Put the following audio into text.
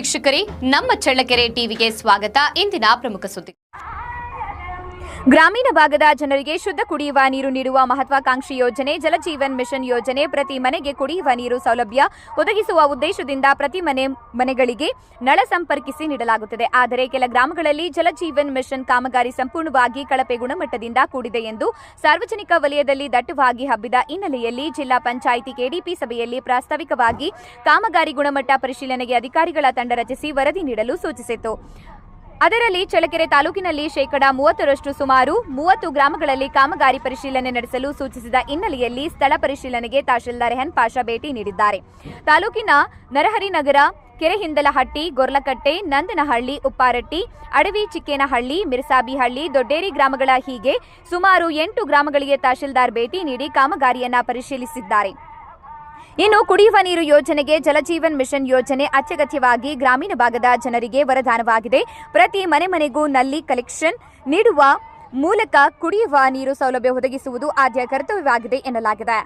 ವೀಕ್ಷಕರೇ, ನಮ್ಮ ಚಳ್ಳಕೆರೆ ಟಿವಿಗೆ ಸ್ವಾಗತ. ಇಂದಿನ ಪ್ರಮುಖ ಸುದ್ದಿ. ಗ್ರಾಮೀಣ ಭಾಗದ ಜನರಿಗೆ ಶುದ್ಧ ಕುಡಿಯುವ ನೀರು ನೀಡುವ ಮಹತ್ವಾಕಾಂಕ್ಷಿ ಯೋಜನೆ ಜಲಜೀವನ್ ಮಿಷನ್ ಯೋಜನೆ ಪ್ರತಿ ಮನೆಗೆ ಕುಡಿಯುವ ನೀರು ಸೌಲಭ್ಯ ಒದಗಿಸುವ ಉದ್ದೇಶದಿಂದ ಪ್ರತಿ ಮನೆಗಳಿಗೆ ನಳ ಸಂಪರ್ಕಿಸಿ ನೀಡಲಾಗುತ್ತದೆ. ಆದರೆ ಕೆಲ ಗ್ರಾಮಗಳಲ್ಲಿ ಜಲಜೀವನ್ ಮಿಷನ್ ಕಾಮಗಾರಿ ಸಂಪೂರ್ಣವಾಗಿ ಕಳಪೆ ಗುಣಮಟ್ಟದಿಂದ ಕೂಡಿದೆ ಎಂದು ಸಾರ್ವಜನಿಕ ವಲಯದಲ್ಲಿ ದಟ್ಟವಾಗಿ ಹಬ್ಬಿದ ಹಿನ್ನೆಲೆಯಲ್ಲಿ ಜಿಲ್ಲಾ ಪಂಚಾಯಿತಿ ಕೆಡಿಪಿ ಸಭೆಯಲ್ಲಿ ಪ್ರಾಸ್ತಾವಿಕವಾಗಿ ಕಾಮಗಾರಿ ಗುಣಮಟ್ಟ ಪರಿಶೀಲನೆಗೆ ಅಧಿಕಾರಿಗಳ ತಂಡ ರಚಿಸಿ ವರದಿ ನೀಡಲು ಸೂಚಿಸಿತು. ಅದರಲ್ಲಿ ಚಳ್ಳಕೆರೆ ತಾಲೂಕಿನಲ್ಲಿ 30% ಸುಮಾರು 30 ಗ್ರಾಮಗಳಲ್ಲಿ ಕಾಮಗಾರಿ ಪರಿಶೀಲನೆ ನಡೆಸಲು ಸೂಚಿಸಿದ ಹಿನ್ನೆಲೆಯಲ್ಲಿ ಸ್ಥಳ ಪರಿಶೀಲನೆಗೆ ತಹಶೀಲ್ದಾರ್ ರೆಹನ್ ಪಾಷಾ ಭೇಟಿ ನೀಡಿದ್ದಾರೆ. ತಾಲೂಕಿನ ನರಹರಿನಗರ, ಕೆರೆಹಿಂದಲಹಟ್ಟಿ, ಗೊರ್ಲಕಟ್ಟೆ, ನಂದನಹಳ್ಳಿ, ಉಪ್ಪಾರಟ್ಟಿ, ಅಡವಿ ಚಿಕ್ಕೇನಹಳ್ಳಿ, ಮಿರ್ಸಾಬಿಹಳ್ಳಿ, ದೊಡ್ಡೇರಿ ಗ್ರಾಮಗಳ ಹೀಗೆ ಸುಮಾರು 8 ಗ್ರಾಮಗಳಿಗೆ ತಹಶೀಲ್ದಾರ್ ಭೇಟಿ ನೀಡಿ ಕಾಮಗಾರಿಯನ್ನ ಪರಿಶೀಲಿಸಿದ್ದಾರೆ. ಇನ್ನು ಕುಡಿಯುವ ನೀರು ಯೋಜನೆಗೆ ಜಲಜೀವನ್ ಮಿಷನ್ ಯೋಜನೆ ಅತ್ಯಗತ್ಯವಾಗಿ ಗ್ರಾಮೀಣ ಭಾಗದ ಜನರಿಗೆ ವರದಾನವಾಗಿದೆ. ಪ್ರತಿ ಮನೆಗೂ ನಲ್ಲಿ ಕಲೆಕ್ಷನ್ ನೀಡುವ ಮೂಲಕ ಕುಡಿಯುವ ನೀರು ಸೌಲಭ್ಯ ಒದಗಿಸುವುದು ಆದ್ಯ ಕರ್ತವ್ಯವಾಗಿದೆ ಎನ್ನಲಾಗಿದೆ.